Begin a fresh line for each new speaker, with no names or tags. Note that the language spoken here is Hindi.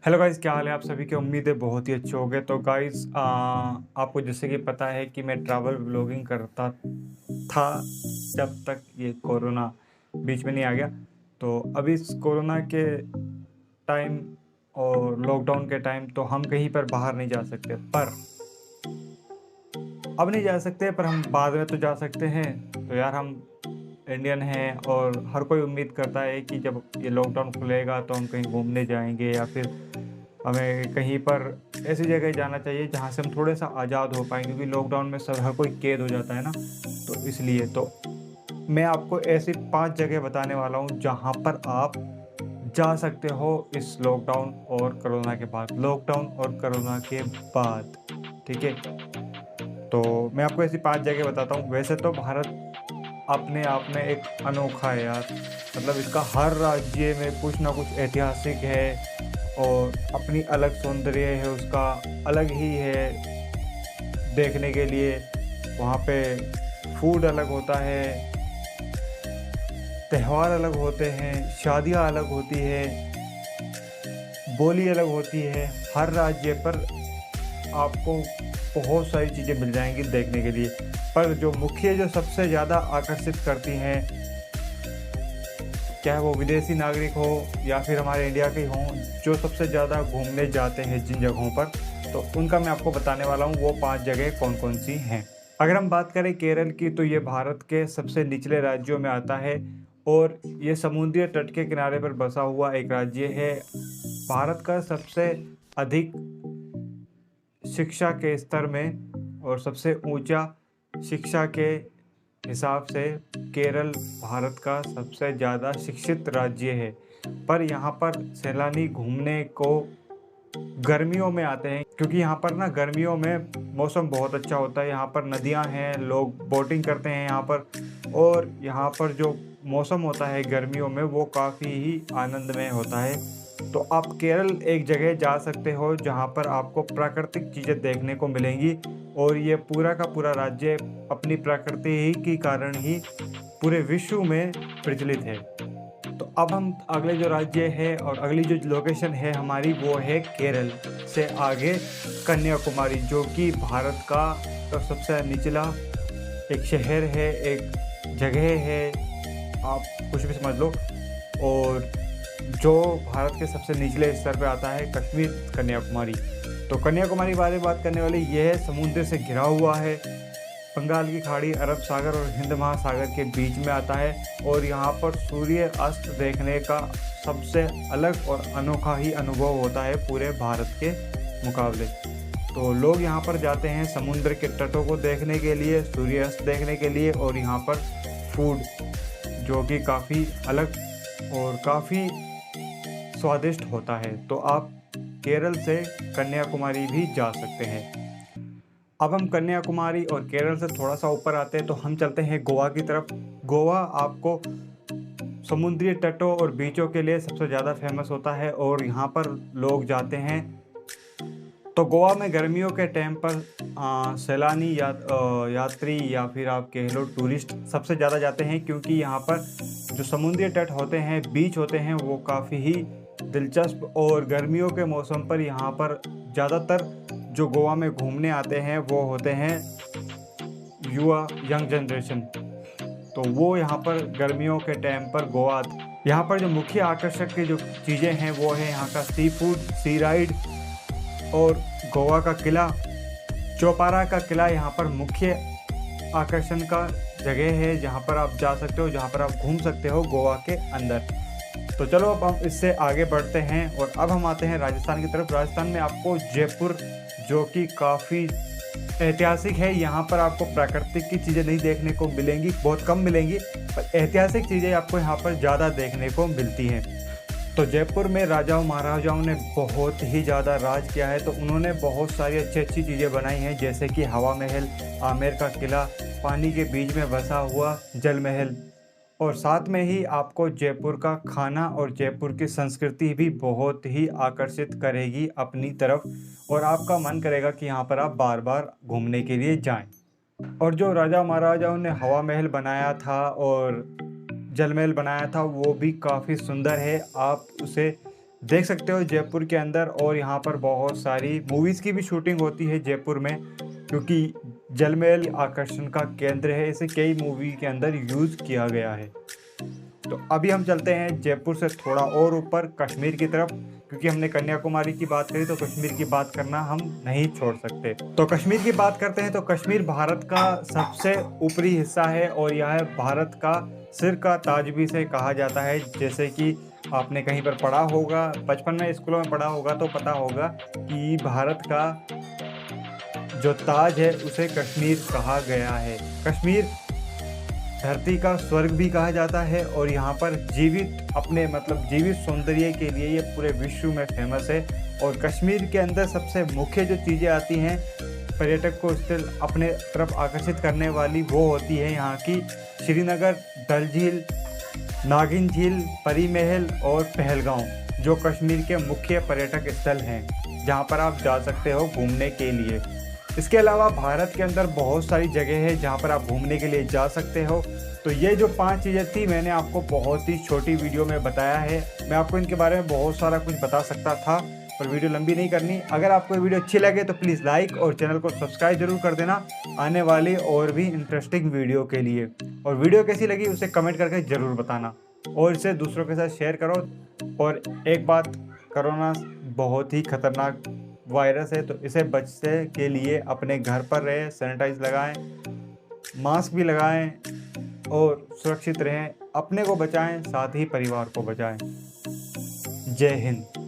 हेलो गाइस, क्या हाल है आप सभी की। उम्मीद है बहुत ही अच्छे होंगे। तो गाइस, आपको जैसे कि पता है कि मैं ट्रैवल व्लॉगिंग करता था जब तक ये कोरोना बीच में नहीं आ गया। तो अभी इस कोरोना के टाइम और लॉकडाउन के टाइम तो हम कहीं पर बाहर नहीं जा सकते, पर अब नहीं जा सकते, पर हम बाद में तो जा सकते हैं। तो यार, हम इंडियन हैं और हर कोई उम्मीद करता है कि जब ये लॉकडाउन खुलेगा तो हम कहीं घूमने जाएंगे, या फिर हमें कहीं पर ऐसी जगह जाना चाहिए जहाँ से हम थोड़े सा आज़ाद हो पाएँ, क्योंकि लॉकडाउन में सब हर कोई कैद हो जाता है ना। तो इसलिए तो मैं आपको ऐसी 5 जगह बताने वाला हूँ जहाँ पर आप जा सकते हो इस लॉकडाउन और कोरोना के बाद, लॉकडाउन और कोरोना के बाद। ठीक है? तो मैं आपको ऐसी 5 जगह बताता हूँ। वैसे तो भारत अपने आप में एक अनोखा है यार। मतलब इसका हर राज्य में कुछ ना कुछ ऐतिहासिक है और अपनी अलग सौंदर्य है, उसका अलग ही है देखने के लिए। वहाँ पे फूड अलग होता है, त्यौहार अलग होते हैं, शादियाँ अलग होती है, बोली अलग होती है। हर राज्य पर आपको बहुत सारी चीज़ें मिल जाएँगी देखने के लिए। पर जो मुख्य, जो सबसे ज़्यादा आकर्षित करती हैं, चाहे वो विदेशी नागरिक हो या फिर हमारे इंडिया के हों, जो सबसे ज़्यादा घूमने जाते हैं जिन जगहों पर, तो उनका मैं आपको बताने वाला हूँ वो 5 जगह कौन-कौन सी हैं। अगर हम बात करें केरल की, तो ये भारत के सबसे निचले राज्यों में आता है और ये समुद्री तट के किनारे पर बसा हुआ एक राज्य है। भारत का सबसे अधिक शिक्षा के स्तर में और सबसे ऊँचा शिक्षा के हिसाब से केरल भारत का सबसे ज़्यादा शिक्षित राज्य है। पर यहाँ पर सैलानी घूमने को गर्मियों में आते हैं, क्योंकि यहाँ पर ना गर्मियों में मौसम बहुत अच्छा होता है। यहाँ पर नदियाँ हैं, लोग बोटिंग करते हैं यहाँ पर, और यहाँ पर जो मौसम होता है गर्मियों में वो काफ़ी ही आनंदमय होता है। तो आप केरल एक जगह जा सकते हो जहाँ पर आपको प्राकृतिक चीज़ें देखने को मिलेंगी, और ये पूरा का पूरा राज्य अपनी प्रकृति ही के कारण ही पूरे विश्व में प्रचलित है। तो अब हम अगले जो राज्य है और अगली जो लोकेशन है हमारी, वो है केरल से आगे कन्याकुमारी, जो कि भारत का सबसे निचला एक शहर है, एक जगह है, आप कुछ भी समझ लो। और जो भारत के सबसे निचले स्तर पे आता है कश्मीर, कन्याकुमारी। तो कन्याकुमारी बारे में बात करने वाली, यह समुद्र से घिरा हुआ है। बंगाल की खाड़ी, अरब सागर और हिंद महासागर के बीच में आता है, और यहाँ पर सूर्य अस्त देखने का सबसे अलग और अनोखा ही अनुभव होता है पूरे भारत के मुकाबले। तो लोग यहाँ पर जाते हैं समुद्र के तटों को देखने के लिए, सूर्य अस्त देखने के लिए, और यहाँ पर फूड जो कि काफ़ी अलग और काफ़ी स्वादिष्ट होता है। तो आप केरल से कन्याकुमारी भी जा सकते हैं। अब हम कन्याकुमारी और केरल से थोड़ा सा ऊपर आते हैं तो हम चलते हैं गोवा की तरफ। गोवा आपको समुद्री तटों और बीचों के लिए सबसे ज़्यादा फेमस होता है और यहाँ पर लोग जाते हैं। तो गोवा में गर्मियों के टाइम पर सैलानी यात्री या फिर आप कह लो टूरिस्ट सबसे ज़्यादा जाते हैं, क्योंकि यहाँ पर जो समुद्री तट होते हैं, बीच होते हैं, वो काफ़ी ही दिलचस्प, और गर्मियों के मौसम पर यहाँ पर ज़्यादातर जो गोवा में घूमने आते हैं वो होते हैं युवा, यंग जनरेशन। तो वो यहाँ पर गर्मियों के टाइम पर गोवा यहाँ पर जो मुख्य आकर्षक की जो चीज़ें हैं वो है यहाँ का सी फूड, सी राइड, और गोवा का किला, चौपारा का किला यहाँ पर मुख्य आकर्षण का जगह है, जहाँ पर आप जा सकते हो, जहाँ पर आप घूम सकते हो गोवा के अंदर। तो चलो अब हम इससे आगे बढ़ते हैं और अब हम आते हैं राजस्थान की तरफ। राजस्थान में आपको जयपुर, जो कि काफ़ी ऐतिहासिक है, यहाँ पर आपको प्राकृतिक की चीज़ें नहीं देखने को मिलेंगी, बहुत कम मिलेंगी, पर ऐतिहासिक चीज़ें आपको यहाँ पर ज़्यादा देखने को मिलती हैं। तो जयपुर में राजाओं महाराजाओं ने बहुत ही ज़्यादा राज किया है, तो उन्होंने बहुत सारी अच्छी अच्छी चीज़ें बनाई हैं, जैसे कि हवा महल, आमेर का किला, पानी के बीच में बसा हुआ जल महल, और साथ में ही आपको जयपुर का खाना और जयपुर की संस्कृति भी बहुत ही आकर्षित करेगी अपनी तरफ, और आपका मन करेगा कि यहाँ पर आप बार बार घूमने के लिए जाएं। और जो राजा महाराजाओं ने हवा महल बनाया था और जल महल बनाया था, वो भी काफ़ी सुंदर है। आप उसे देख सकते हो जयपुर के अंदर, और यहाँ पर बहुत सारी मूवीज़ की भी शूटिंग होती है जयपुर में, क्योंकि जल महल आकर्षण का केंद्र है। इसे कई मूवी के अंदर यूज़ किया गया है। तो अभी हम चलते हैं जयपुर से थोड़ा और ऊपर कश्मीर की तरफ, क्योंकि हमने कन्याकुमारी की बात करी तो कश्मीर की बात करना हम नहीं छोड़ सकते। तो कश्मीर की बात करते हैं तो कश्मीर भारत का सबसे ऊपरी हिस्सा है और यह भारत का सिर का ताज भी इसे कहा जाता है। जैसे कि आपने कहीं पर पढ़ा होगा, बचपन में स्कूलों में पढ़ा होगा तो पता होगा कि भारत का जो ताज है उसे कश्मीर कहा गया है। कश्मीर धरती का स्वर्ग भी कहा जाता है और यहाँ पर जीवित सौंदर्य के लिए ये पूरे विश्व में फेमस है। और कश्मीर के अंदर सबसे मुख्य जो चीज़ें आती हैं पर्यटक को स्थिल अपने तरफ आकर्षित करने वाली, वो होती है यहाँ की श्रीनगर, डल झील, नागिन झील, परी महल और पहलगांव, जो कश्मीर के मुख्य पर्यटक स्थल हैं जहाँ पर आप जा सकते हो घूमने के लिए। इसके अलावा भारत के अंदर बहुत सारी जगह है जहाँ पर आप घूमने के लिए जा सकते हो। तो ये जो 5 चीज़ें थी मैंने आपको बहुत ही छोटी वीडियो में बताया है। मैं आपको इनके बारे में बहुत सारा कुछ बता सकता था, पर वीडियो लंबी नहीं करनी। अगर आपको ये वीडियो अच्छी लगे तो प्लीज़ लाइक और चैनल को सब्सक्राइब जरूर कर देना आने वाली और भी इंटरेस्टिंग वीडियो के लिए। और वीडियो कैसी लगी उसे कमेंट करके ज़रूर बताना और इसे दूसरों के साथ शेयर करो। और एक बात, कोरोना बहुत ही खतरनाक वायरस है, तो इसे बचने के लिए अपने घर पर रहें, सैनिटाइज लगाएं, मास्क भी लगाएं और सुरक्षित रहें। अपने को बचाएं, साथ ही परिवार को बचाएं। जय हिंद।